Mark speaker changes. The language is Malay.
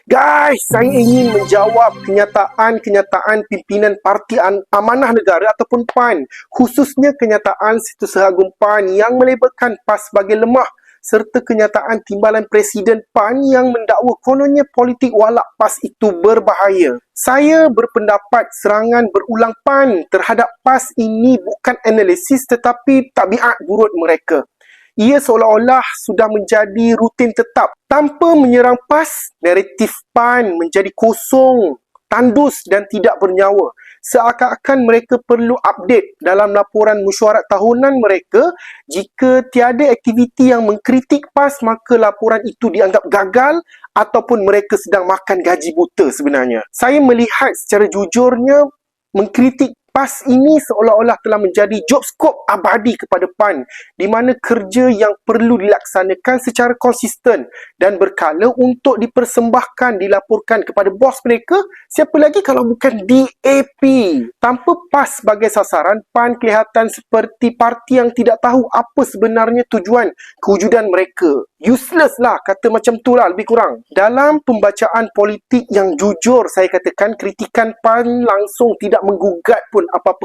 Speaker 1: Guys, saya ingin menjawab kenyataan-kenyataan pimpinan Parti Amanah Negara ataupun PAN, khususnya kenyataan Situs Seragam PAN yang melabelkan PAS sebagai lemah serta kenyataan timbalan Presiden PAN yang mendakwa kononnya politik walak PAS itu berbahaya. Saya berpendapat serangan berulang PAN terhadap PAS ini bukan analisis tetapi tabiat buruk mereka. Ia seolah-olah sudah menjadi rutin tetap. Tanpa menyerang PAS, naratif PAN menjadi kosong, tandus dan tidak bernyawa. Seakan-akan mereka perlu update dalam laporan mesyuarat tahunan mereka. Jika tiada aktiviti yang mengkritik PAS, maka laporan itu dianggap gagal ataupun mereka sedang makan gaji buta sebenarnya. Saya melihat secara jujurnya mengkritik PAS ini seolah-olah telah menjadi job scope abadi kepada PAN di mana kerja yang perlu dilaksanakan secara konsisten dan berkala untuk dipersembahkan, dilaporkan kepada bos mereka, siapa lagi kalau bukan DAP. Tanpa PAS sebagai sasaran, PAN kelihatan seperti parti yang tidak tahu apa sebenarnya tujuan kewujudan mereka. Useless lah, kata macam tu lah lebih kurang. Dalam pembacaan politik yang jujur, saya katakan kritikan PAN langsung tidak menggugat pun apa-apa